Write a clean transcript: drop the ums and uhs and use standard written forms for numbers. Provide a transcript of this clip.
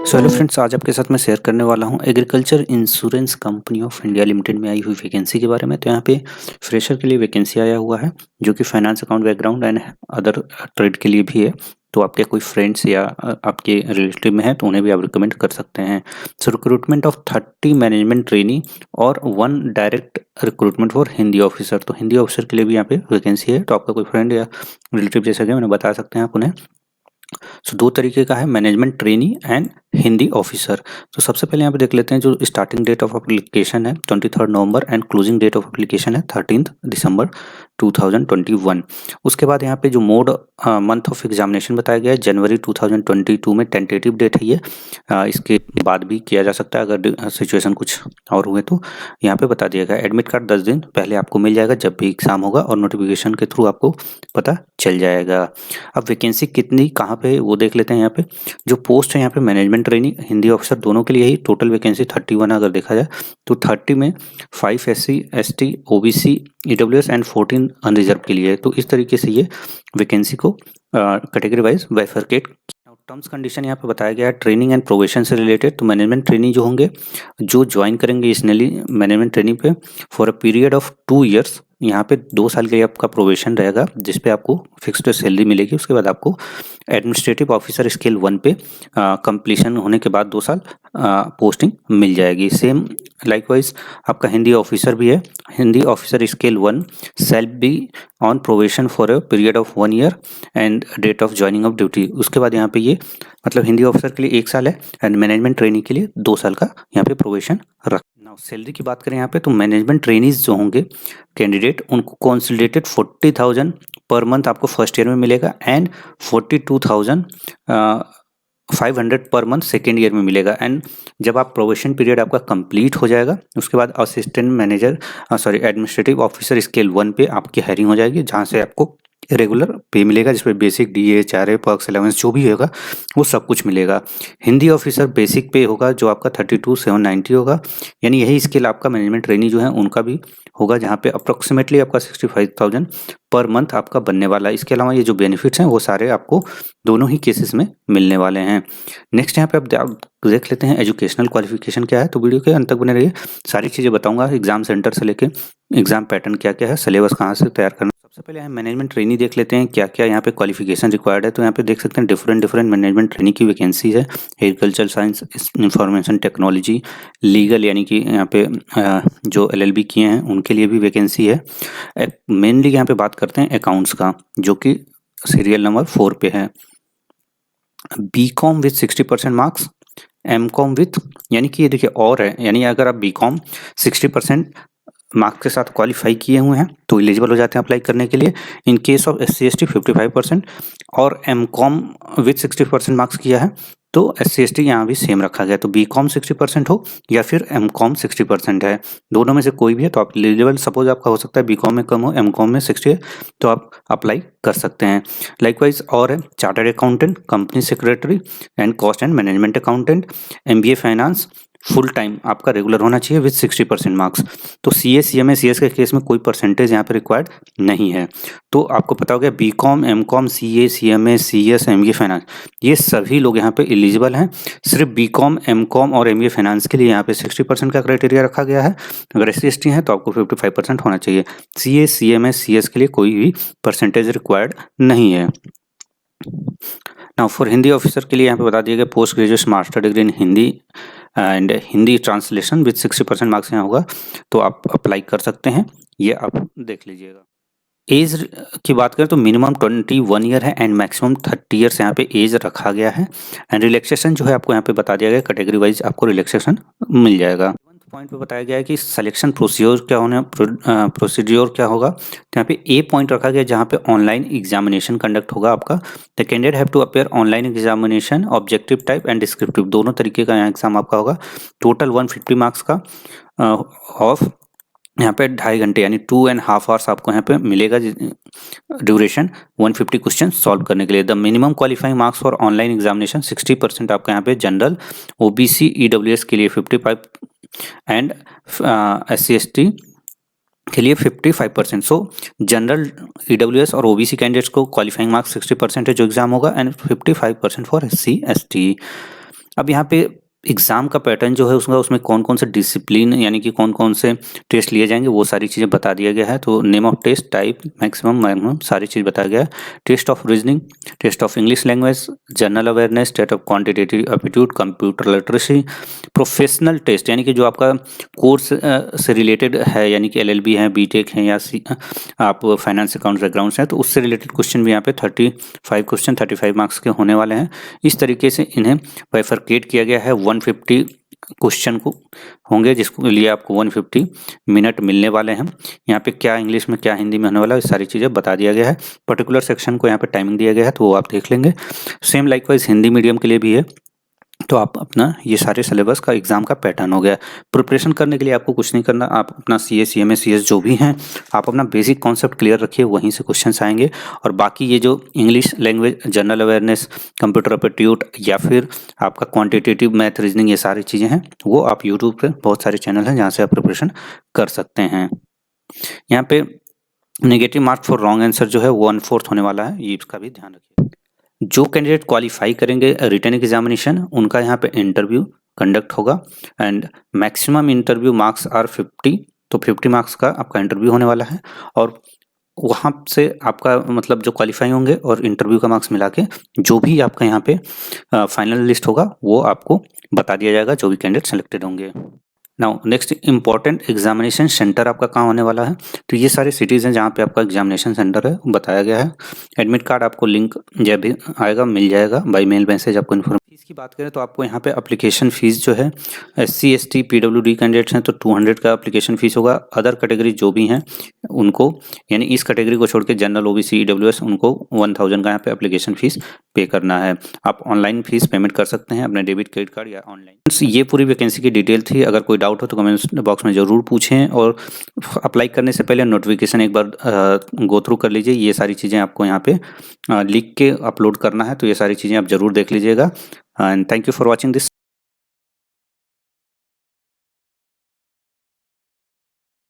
So hello friends, आज आपके साथ मैं शेयर करने वाला हूँ agriculture insurance company of India limited में आई हुई वैकेंसी के बारे में। तो यहाँ पे फ्रेशर के लिए वैकेंसी आया हुआ है जो कि finance account background and other trade के लिए भी है। तो आपके कोई फ्रेंड्स या आपके रिलेटिव में है तो उन्हें भी आप रिकमेंड कर सकते हैं। सो रिक्रूटमेंट ऑफ 30 मैनेजमेंट ट्रेनी और 1 direct recruitment for Hindi officer. तो हिंदी ऑफिसर के लिए भी यहाँ पे वैकेंसी है। तो आपका कोई फ्रेंड या रिलेटिव जैसा कि उन्हें बता सकते हैं आप उन्हें। सो 2 तरीके का है, management trainee and Hindi officer. तो सबसे पहले यहाँ पे देख लेते हैं जो स्टार्टिंग डेट ऑफ एप्लीकेशन है 23 November and closing date of application है 13 दिसंबर 2021। उसके बाद यहाँ पे जो मोड मंथ ऑफ एग्जामिनेशन बताया गया है जनवरी 2022 में टेंटेटिव डेट है ये। इसके बाद भी किया जा सकता है अगर सिचुएशन कुछ और हुए तो यहाँ पे बता दिया गया। एडमिट कार्ड 10 दिन पहले आपको मिल जाएगा जब भी एग्जाम होगा और नोटिफिकेशन के थ्रू आपको पता चल जाएगा। अब वैकेंसी कितनी कहाँ पे वो देख लेते हैं। यहाँ पे जो पोस्ट है यहाँ पे मैनेजमेंट ट्रेनी हिंदी ऑफिसर दोनों के लिए ही टोटल वैकेंसी 31 अगर देखा जाए तो 30 में 5 SC ST OBC EWS and 14 unreserved के लिए है। तो इस तरीके से ये वैकेंसी को category wise bifurcate. Terms condition यहाँ पे बताया गया है ट्रेनिंग एंड प्रोवेशन से रिलेटेड। तो मैनेजमेंट ट्रेनी जो होंगे जो ज्वाइन करेंगे इसनली मैनेजमेंट ट्रेनिंग पे for a period of 2 years, यहाँ पे 2 साल के लिए आपका प्रोवेशन रहेगा जिसपे आपको फिक्स्ड सैलरी मिलेगी। उसके बाद आपको एडमिनिस्ट्रेटिव ऑफिसर स्केल 1 पे कंप्लीशन होने के बाद 2 साल पोस्टिंग मिल जाएगी। सेम लाइकवाइज आपका हिंदी ऑफिसर भी है। Hindi officer scale 1 shall be on probation for a period of 1 year and date of joining of duty. उसके बाद यहाँ पे ये मतलब हिंदी ऑफिसर के लिए 1 साल है एंड मैनेजमेंट ट्रेनिंग के लिए 2 साल का यहाँ पे प्रोवेशन रख। नाउ सैलरी की बात करें यहाँ पे तो मैनेजमेंट ट्रेनीज जो होंगे कैंडिडेट उनको कंसोलिडेटेड 40,000 पर मंथ आपको फर्स्ट ईयर में मिलेगा and 42,500 per month second year में मिलेगा। एंड जब आप प्रोवेशन पीरियड आपका कंप्लीट हो जाएगा उसके बाद assistant manager administrative officer scale 1 पे आपकी हायरिंग हो जाएगी जहाँ से आपको रेगुलर पे मिलेगा जिसमें basic DA HRA perks allowance जो भी होगा वो सब कुछ मिलेगा। हिंदी ऑफिसर बेसिक पे होगा जो आपका 32,790 होगा, यानी यही स्केल आपका मैनेजमेंट ट्रेनी जो है उनका भी होगा जहाँ पे अप्रोक्सीमेटली आपका 65,000 पर मंथ आपका बनने वाला है। इसके अलावा ये जो बेनिफिट्स हैं वो सारे आपको दोनों ही केसेस में मिलने वाले हैं। नेक्स्ट यहाँ पे आप देख लेते हैं एजुकेशनल क्वालिफिकेशन क्या है। तो वीडियो के अंत तक बने रहिए, सारी चीज़ें बताऊंगा एग्जाम सेंटर से लेके एग्जाम पैटर्न क्या क्या है, सिलेबस कहाँ से तैयार करना। सबसे पहले हम मैनेजमेंट ट्रेनी देख लेते हैं क्या क्या यहाँ पे क्वालिफिकेशन रिक्वायर्ड है। तो यहाँ पे देख सकते हैं डिफरेंट मैनेजमेंट ट्रेनी की वैकेंसी है। Agriculture science, information technology, legal यानी कि यहाँ पे जो LLB किए हैं उनके लिए भी वैकेंसी है। मेनली यहाँ पे बात करते हैं अकाउंट्स का जो कि सीरियल नंबर 4 पे है। BCom with 60% marks, MCom with यानी कि ये देखिए और है, यानी अगर आप BCom 60% मार्क्स के साथ क्वालिफाई किए हुए हैं तो एलिजिबल हो जाते हैं अप्लाई करने के लिए। In case of SC ST 55% और MCom विथ 60% मार्क्स किया है तो SC ST यहाँ भी सेम रखा गया। तो BCom 60% हो या फिर MCom 60% है, दोनों में से कोई भी है तो आप एलिजिबल। सपोज आपका हो सकता है BCom में कम हो MCom में 60 है तो आप अप्लाई कर सकते हैं। लाइकवाइज और है chartered accountant, company secretary and cost and management accountant, MBA finance full time आपका रेगुलर होना चाहिए विथ 60% मार्क्स। तो CA CMA CS के केस में कोई परसेंटेज यहाँ पे रिक्वायर्ड नहीं है। तो आपको पता हो गया BCom MCom CA CMA CS MBA finance ये सभी लोग यहाँ पे एलिजिबल हैं। सिर्फ BCom MCom और MBA फाइनेंस के लिए यहाँ पे 60% का क्राइटेरिया रखा गया है। अगर SC ST है तो आपको 55% होना चाहिए। CA CMA CS के लिए कोई भी परसेंटेज रिक्वायर्ड नहीं है। नाउ फॉर हिंदी ऑफिसर के लिए यहाँ पे बता दिया गया post graduation master degree in Hindi and Hindi translation with 60% marks यहाँ होगा तो आप अप्लाई कर सकते हैं, ये आप देख लीजिएगा। एज की बात करें तो मिनिमम 21 ईयर है एंड मैक्सिमम 30 ईयर्स यहाँ पे एज रखा गया है। एंड रिलैक्सेशन जो है आपको यहाँ पे बता दिया गया कैटेगरी वाइज आपको रिलैक्सेशन मिल जाएगा। पॉइंट पे बताया गया है कि सिलेक्शन प्रोसीजर क्या होने प्रोसीड्योर क्या होगा। तो यहाँ पे A पॉइंट रखा गया जहाँ पे ऑनलाइन एग्जामिनेशन कंडक्ट होगा आपका। The candidate have to appear online examination objective type and descriptive दोनों तरीके का यहाँ एग्जाम आपका होगा। टोटल 150 मार्क्स का ऑफ यहाँ पे 2.5 घंटे यानी 2.5 आवर्स आपको यहाँ पे मिलेगा ड्यूरेशन 150 क्वेश्चन सॉल्व करने के लिए। The minimum qualifying marks for online examination 60% आपका यहाँ पे जनरल OBC EWS के लिए 55 एंड SC ST के लिए 55%। सो जनरल EWS और OBC कैंडिडेट्स को क्वालिफाइंग मार्क्स 60% है जो एग्जाम होगा एंड 55% फॉर SC ST। अब यहाँ पे एग्ज़ाम का पैटर्न जो है उसमें कौन-कौन से डिसिप्लिन यानी कि कौन-कौन से टेस्ट लिए जाएँगे वो सारी चीज़ें बता दिया गया है। तो name of test, type, maximum, minimum सारी चीज़ बताया गया है। Test of reasoning, test of English language, general awareness, test of quantitative aptitude, computer literacy, professional test यानी कि जो आपका कोर्स से रिलेटेड है यानी कि एलएलबी है, बीटेक है या आप फाइनेंस अकाउंट बैकग्राउंड से हैं तो उससे रिलेटेड क्वेश्चन भी यहाँ पे 35 क्वेश्चन 35 मार्क्स के होने वाले हैं। इस तरीके से इन्हें बाइफरकेट किया गया है। 150 क्वेश्चन को होंगे जिसके लिए आपको 150 मिनट मिलने वाले हैं। यहाँ पे क्या इंग्लिश में क्या हिंदी में होने वाला है सारी चीज़ें बता दिया गया है। पर्टिकुलर सेक्शन को यहाँ पे टाइमिंग दिया गया है तो वो आप देख लेंगे। सेम लाइकवाइज हिंदी मीडियम के लिए भी है। तो आप अपना ये सारे सिलेबस का एग्ज़ाम का पैटर्न हो गया। प्रिपरेशन करने के लिए आपको कुछ नहीं करना, आप अपना सीए, सीएमए, सीएस जो भी हैं, आप अपना बेसिक कॉन्सेप्ट क्लियर रखिए, वहीं से क्वेश्चंस आएँगे। और बाकी ये जो English language, general awareness, computer aptitude या फिर आपका क्वांटिटेटिव मैथ, रीजनिंग ये सारी चीज़ें हैं, वो आप यूट्यूब पे बहुत सारे चैनल हैं जहाँ से आप प्रिपरेशन कर सकते हैं। यहाँ पे negative mark for wrong answer जो है 1/4 होने वाला है, ये इसका भी ध्यान रखिए। जो कैंडिडेट क्वालिफाई करेंगे रिटन एग्जामिनेशन उनका यहाँ पे इंटरव्यू कंडक्ट होगा and maximum interview marks are 50। तो 50 मार्क्स का आपका इंटरव्यू होने वाला है और वहाँ से आपका मतलब जो क्वालिफाई होंगे और इंटरव्यू का मार्क्स मिला के जो भी आपका यहाँ पे फाइनल लिस्ट होगा वो आपको बता दिया जाएगा, जो भी कैंडिडेट सेलेक्टेड होंगे। Now next important examination centre आपका कहाँ होने वाला है, तो ये सारे सिटीज़ हैं जहाँ पे आपका एग्जामिनेशन सेंटर है बताया गया है। एडमिट कार्ड आपको लिंक जब भी आएगा मिल जाएगा बाय मेल मैसेज आपको इन्फॉर्म। फीस की बात करें तो आपको यहाँ पे एप्लीकेशन फ़ीस जो है SC ST PWD कैंडिडेट्स हैं तो 200 का एप्लीकेशन फ़ीस होगा। अदर कैटेगरी जो भी हैं उनको यानी इस कैटेगरी को छोड़ के जनरल OBC EWS उनको 1000 का यहाँ पे एप्लीकेशन फ़ीस पे करना है। आप ऑनलाइन फ़ीस पेमेंट कर सकते हैं अपने डेबिट क्रेडिट कार्ड या ऑनलाइन। ये पूरी वैकेंसी की डिटेल थी। अगर कोई डाउट हो तो कमेंट बॉक्स में ज़रूर पूछें और अप्लाई करने से पहले नोटिफिकेशन एक बार गो थ्रू कर लीजिए। ये सारी चीज़ें आपको यहाँ पे लिख के अपलोड करना है तो ये सारी चीज़ें आप ज़रूर देख लीजिएगा and thank you for watching this.